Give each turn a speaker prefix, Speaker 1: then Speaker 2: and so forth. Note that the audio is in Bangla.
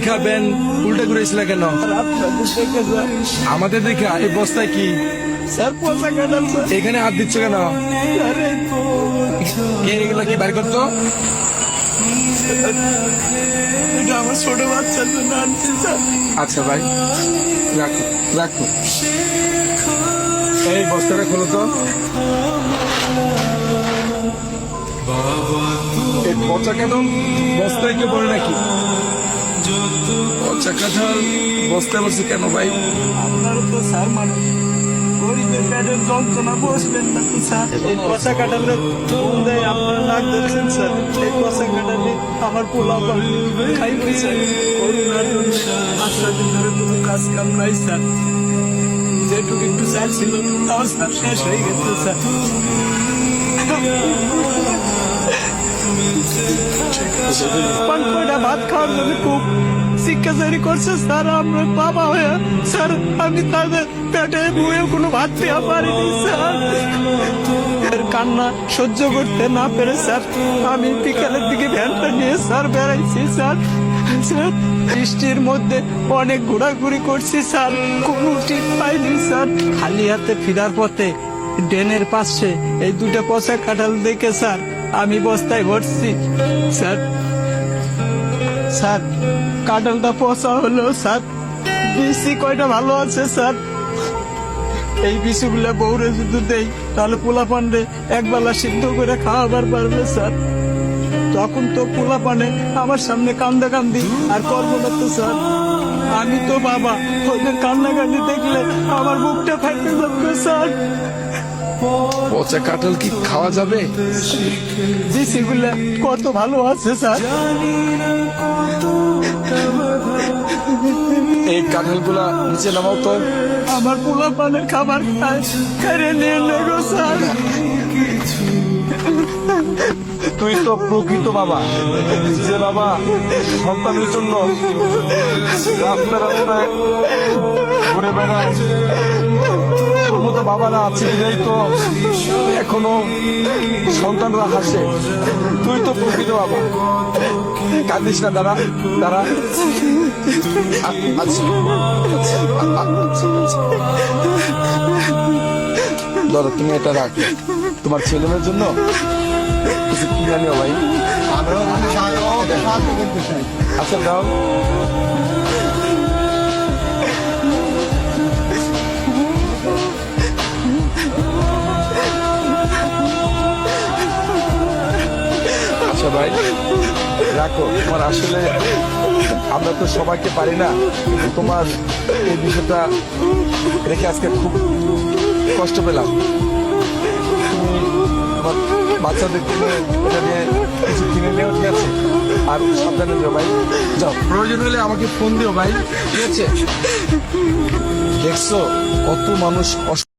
Speaker 1: খাবেন উল্টা ঘুরেছিল কেন? আমাদের দেখা এই বস্তায় কি
Speaker 2: স্যার পচা কাঁঠাল স্যার।
Speaker 1: এখানে হাত দিচ্ছ কেন?
Speaker 2: আরে
Speaker 1: কে এগুলো কি বাইর করতো?
Speaker 2: এটা আমার ছোট বাচ্চার জন্য আনছি স্যার।
Speaker 1: আচ্ছা ভাই, রাখো রাখো। এই বস্তাটা খোলো তো। এই পচা কাঁঠাল বস্তায় কে পড়ে নাকি? পচা কাঁঠাল বস্তায় বসে কেন ভাই?
Speaker 2: আপনার তো স্যার মানে গরিবের পেটের যন্ত্রণা বসবেন না তো স্যার। এই পচা কাঁঠালের ফুল দেয় আপনারা নাক ধরছেন স্যার। এই পচা কাঁঠালে আমার পোলা খাইবে স্যার। করোনার জন্য 5 দিন ধরে কোনো কাজ কাম নাই স্যার। যেটুকু একটু চাল ছিল তাও স্যার শেষ হয়ে গেছে স্যার। পান কয়টা ভাত খাওয়ার জন্য খুব শিক্ষাচারী করছে স্যার। আমরা বাবা হয়ে স্যার আমি তাদের পেটে বয়ে কোনো ভাত দেওয়া পারিনি স্যার। এর কান্না সহ্য করতে না পেরে স্যার আমি বিকালের দিকে ভ্যানটা নিয়ে স্যার বেড়াইছি স্যার। স্যার বৃষ্টির মধ্যে অনেক ঘোরাঘুরি করছি স্যার, কোনো ঠিক পাইনি স্যার। খালি হাতে ফিরার পথে ড্রেনের পাশে এই দুটো পচা কাঁঠাল দেখে স্যার আমি বস্তায় ভরছি স্যার। স্যার কাঁঠালটা পচা হলো স্যার, বিসি কয়টা ভালো আছে স্যার। এই বিসিগুলা বউরে যদি দেই তাহলে পোলা পান্ডে একবেলা সিদ্ধ করে খাওয়াবার পারবে স্যার। তখন তো পোলা পানে আমার সামনে কান্দা কান্দি আর করবো না তো স্যার। আমি তো বাবা, ওদের কান্নাকান্দি দেখলে আমার বুকটা ফাইটে যাবে স্যার।
Speaker 1: পচা কাঁঠাল কি খাওয়া যাবে?
Speaker 2: বিসিগুলা কত ভালো আছে স্যার।
Speaker 1: এই কাঁঠাল গুলা নিচে নামাও তো।
Speaker 2: আমার পোলা পানের খাবার খায় খেয়ে নিয়ে নেগো স্যার।
Speaker 1: তুই তো প্রকৃত বাবা, যে বাবা সন্তানের জন্য রাস্তায় রাস্তায় ঘুরে বেড়ায়। তোর মতো বাবারা আছে বিধাই তো এখনো সন্তানরা হাসে। তুই তো প্রকৃত বাবা। কাঁদিস না, দাঁড়া দাঁড়া। ধরো তুমি এটা রাখো, তোমার ছেলে মেয়ের জন্য কিছু কিনে নিও ভাই। আচ্ছা দাও। আচ্ছা ভাই রাখো। তোমার আসলে আমরা তো সবাইকে পারি না, কিন্তু তোমার এই বিষয়টা রেখে আজকে খুব কষ্ট পেলাম। তুমি তোমার বাচ্চাদের এটা নিয়ে কিছু কিনে নিও, ঠিক আছে? আর সাবধানে দিও ভাই। যাও, প্রয়োজন হলে আমাকে ফোন দিও ভাই, ঠিক আছে? দেখছো কত মানুষ